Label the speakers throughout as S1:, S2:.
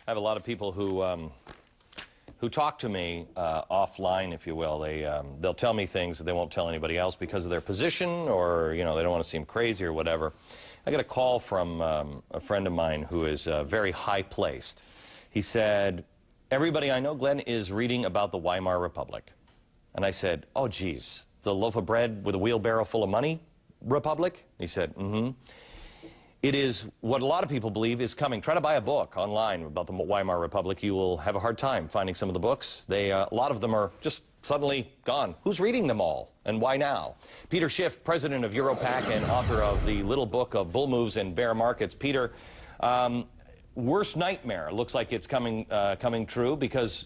S1: I have a lot of people who talk to me offline, if you will. They'll tell me things that they won't tell anybody else because of their position, or they don't want to seem crazy or whatever. I got a call from a friend of mine who is very high placed. He said, "Everybody I know, Glenn, is reading about the Weimar Republic." And I said, "Oh, geez, the loaf of bread with a wheelbarrow full of money Republic?" He said, "Mm-hmm. It is what a lot of people believe is coming. Try to buy a book online about the Weimar Republic. You will have a hard time finding some of the books. A lot of them are just suddenly gone. Who's reading them all, and why now?" Peter Schiff, president of Europac and author of the little book of bull moves and bear markets. Peter, worst nightmare looks like it's coming true, because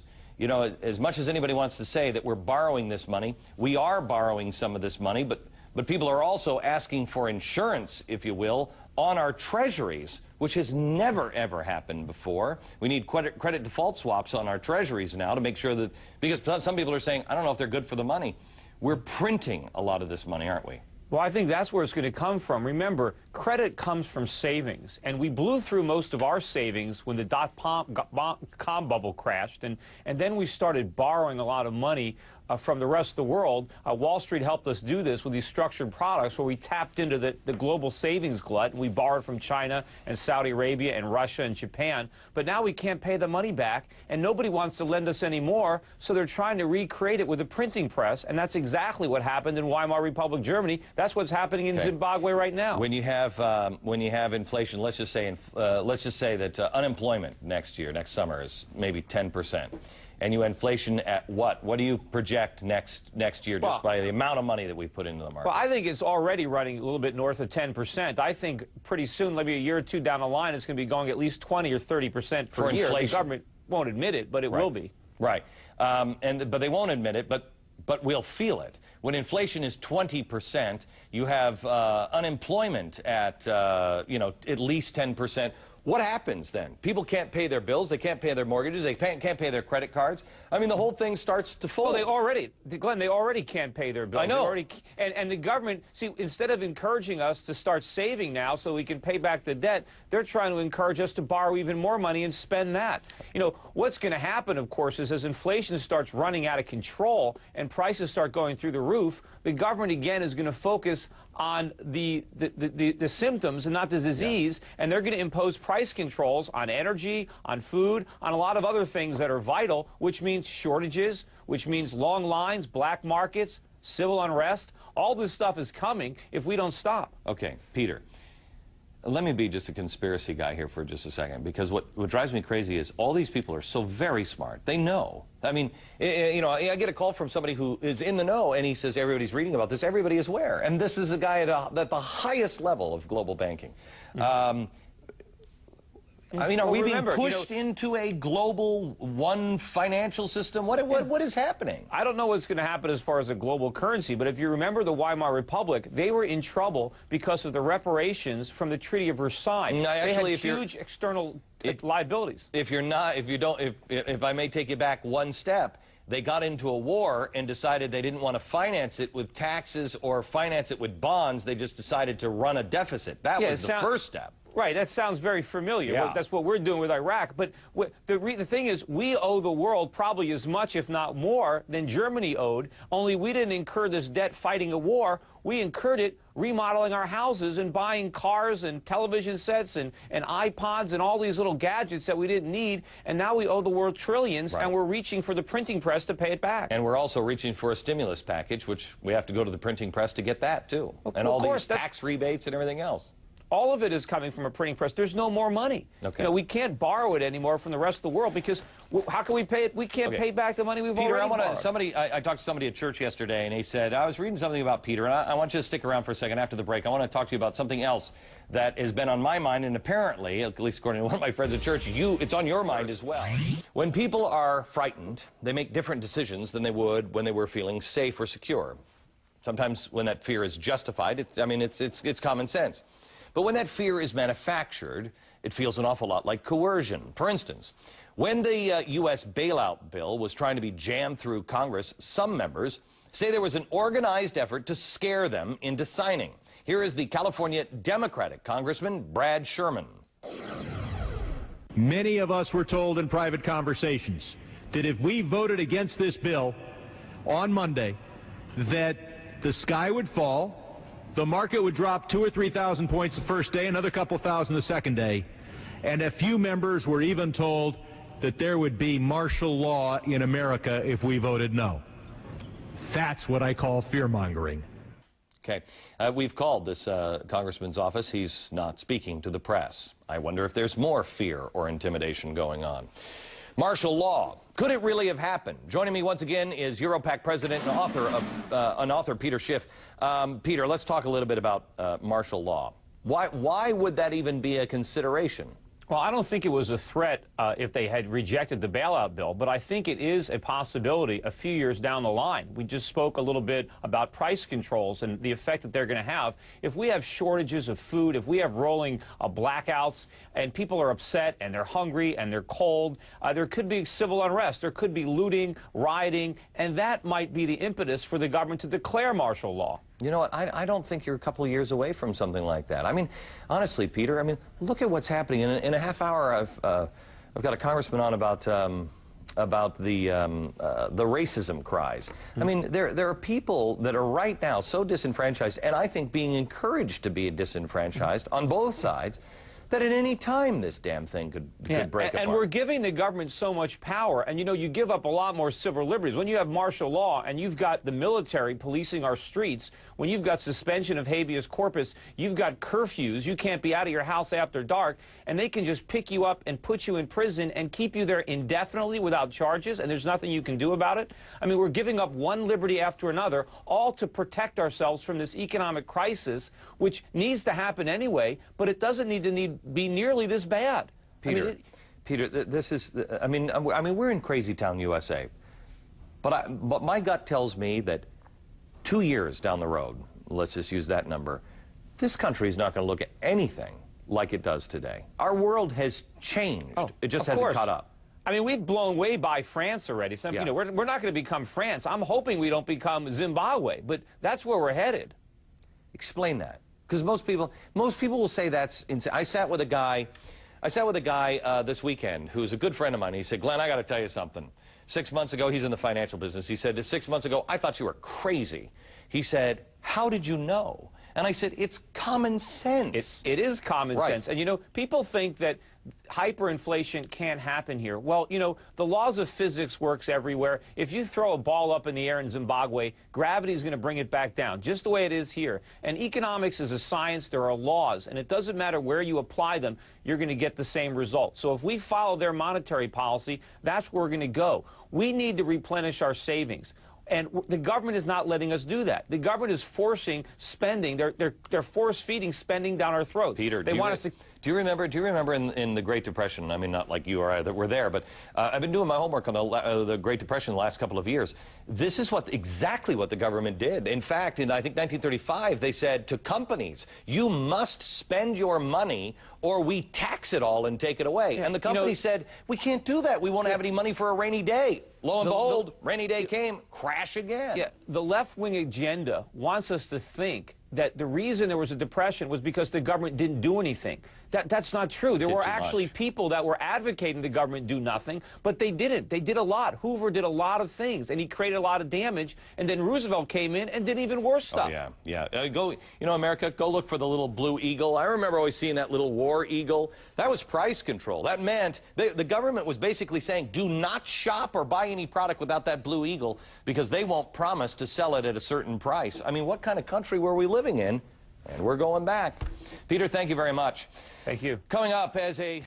S1: as much as anybody wants to say that we're borrowing this money, we are borrowing some of this money, but people are also asking for insurance, if you will, on our treasuries, which has never, ever happened before. We need credit default swaps on our treasuries now to make sure that, because some people are saying, I don't know if they're good for the money. We're printing a lot of this money, aren't we?
S2: Well, I think that's where it's going to come from. Remember, credit comes from savings, and we blew through most of our savings when the dot-com bubble crashed, and then we started borrowing a lot of money from the rest of the world. Wall Street helped us do this with these structured products where we tapped into the global savings glut, and we borrowed from China and Saudi Arabia and Russia and Japan. But now we can't pay the money back, and nobody wants to lend us any more, so they're trying to recreate it with a printing press, and that's exactly what happened in Weimar Republic, Germany. That's what's happening in Zimbabwe right now.
S1: When you have inflation, let's just say that unemployment next summer is maybe 10%. And you inflation at what? What do you project next year, just by the amount of money that we put into the market?
S2: Well, I think it's already running a little bit north of 10%. I think pretty soon, maybe a year or two down the line, it's going to be going at least 20 or 30% per year.
S1: Inflation.
S2: The government won't admit it, but it will be.
S1: Right. But they won't admit it, but we'll feel it. When inflation is 20%, you have unemployment at at least 10%. What happens then? People can't pay their bills, they can't pay their mortgages, they can't pay their credit cards. I mean, the whole thing starts to fold.
S2: Well, Glenn, they already can't pay their bills.
S1: I know.
S2: And the government, see, instead of encouraging us to start saving now so we can pay back the debt, they're trying to encourage us to borrow even more money and spend that. What's going to happen, of course, is as inflation starts running out of control and prices start going through the roof, the government again is going to focus on the symptoms and not the disease, and they're going to impose price controls on energy, on food, on a lot of other things that are vital, which means shortages, which means long lines, black markets, civil unrest. All this stuff is coming if we don't stop.
S1: Okay, Peter, let me be just a conspiracy guy here for just a second, because what drives me crazy is all these people are so very smart. They know. I mean, I get a call from somebody who is in the know, and he says everybody's reading about this. Everybody is aware. And this is a guy at the highest level of global banking. I mean, are we being pushed into a global one financial system? What is happening?
S2: I don't know what's going to happen as far as a global currency, but if you remember the Weimar Republic, they were in trouble because of the reparations from the Treaty of Versailles.
S1: No, actually,
S2: they had huge external liabilities.
S1: If I may take you back one step, they got into a war and decided they didn't want to finance it with taxes or finance it with bonds. They just decided to run a deficit. That was the first step.
S2: Right, that sounds very familiar.
S1: Yeah.
S2: That's what we're doing with Iraq. But the thing is, we owe the world probably as much, if not more, than Germany owed, only we didn't incur this debt fighting a war. We incurred it remodeling our houses and buying cars and television sets and iPods and all these little gadgets that we didn't need, and now we owe the world trillions, and we're reaching for the printing press to pay it back.
S1: And we're also reaching for a stimulus package, which we have to go to the printing press to get that, too. And all these tax rebates and everything else.
S2: All of it is coming from a printing press. There's no more money.
S1: Okay.
S2: We can't borrow it anymore from the rest of the world, because how can we pay it? We can't pay back the money we've already borrowed.
S1: I talked to somebody at church yesterday, and he said, I was reading something about Peter, and I want you to stick around for a second after the break. I want to talk to you about something else that has been on my mind, and apparently, at least according to one of my friends at church, it's on your mind as well. When people are frightened, they make different decisions than they would when they were feeling safe or secure. Sometimes when that fear is justified, it's common sense. But when that fear is manufactured, it feels an awful lot like coercion. For instance, when the U.S. bailout bill was trying to be jammed through Congress, some members say there was an organized effort to scare them into signing. Here is the California Democratic Congressman Brad Sherman.
S3: Many of us were told in private conversations that if we voted against this bill on Monday, that the sky would fall, the market would drop 2,000 or 3,000 points the first day, another couple thousand the second day, and a few members were even told that there would be martial law in America if we voted no. That's what I call fear-mongering.
S1: Okay. We've called this congressman's office. He's not speaking to the press. I wonder if there's more fear or intimidation going on. Martial law. Could it really have happened? Joining me once again is Europac president and author Peter Schiff. Peter, let's talk a little bit about martial law. Why would that even be a consideration?
S2: Well, I don't think it was a threat if they had rejected the bailout bill, but I think it is a possibility a few years down the line. We just spoke a little bit about price controls and the effect that they're going to have. If we have shortages of food, if we have rolling blackouts, and people are upset and they're hungry and they're cold, there could be civil unrest, there could be looting, rioting, and that might be the impetus for the government to declare martial law.
S1: You know what, I don't think you're a couple of years away from something like that. I mean, honestly, Peter, I mean, look at what's happening. In a half hour, I've got a congressman on about the racism cries. I mean, there are people that are right now so disenfranchised, and I think being encouraged to be disenfranchised on both sides, that at any time this damn thing could break apart.
S2: And we're giving the government so much power, and you know, you give up a lot more civil liberties. When you have martial law and you've got the military policing our streets, when you've got suspension of habeas corpus, you've got curfews, you can't be out of your house after dark, and they can just pick you up and put you in prison and keep you there indefinitely without charges, and there's nothing you can do about it. I mean, we're giving up one liberty after another, all to protect ourselves from this economic crisis, which needs to happen anyway, but it doesn't need to be nearly this bad.
S1: Peter, Peter, this is, I mean, we're in crazy town, USA, but my gut tells me that 2 years down the road, let's just use that number, this country is not going to look at anything like it does today. Our world has changed. It just hasn't caught up.
S2: I mean, we've blown way by France already. So, you know, we're not going to become France. I'm hoping we don't become Zimbabwe, but that's where we're headed.
S1: Explain that. Because most people will say that's insane. I sat with a guy this weekend who's a good friend of mine. He said, Glenn, I got to tell you something. 6 months ago, he's in the financial business. He said, 6 months ago, I thought you were crazy. He said, how did you know? And I said, it's common sense.
S2: It is common sense. And, you know, people think that hyperinflation can't happen here. Well, you know, the laws of physics works everywhere. If you throw a ball up in the air in Zimbabwe, gravity is going to bring it back down, just the way it is here. And economics is a science. There are laws, and it doesn't matter where you apply them, you're going to get the same result. So if we follow their monetary policy, that's where we're going to go. We need to replenish our savings. And the government is not letting us do that. The government is forcing spending. They're force-feeding spending down our throats.
S1: Peter, do you remember in the Great Depression? I mean, not like you or I that were there, but I've been doing my homework on the Great Depression the last couple of years. This is exactly what the government did. In fact, in I think 1935, they said to companies, "You must spend your money, or we tax it all and take it away." And the company said, "We can't do that. We won't have any money for a rainy day." Lo and behold, rainy day came, crash again.
S2: Yeah, the left-wing agenda wants us to think that the reason there was a depression was because the government didn't do anything. That's not true. There were actually people that were advocating the government do nothing, but they didn't. They did a lot. Hoover did a lot of things, and he created a lot of damage, and then Roosevelt came in and did even worse stuff.
S1: Oh, yeah. You know, America, go look for the little blue eagle. I remember always seeing that little war eagle. That was price control. That meant the government was basically saying, do not shop or buy any product without that blue eagle, because they won't promise to sell it at a certain price. I mean, what kind of country were we living in? And we're going back. Peter, thank you very much.
S2: Thank you.
S1: Coming up as a...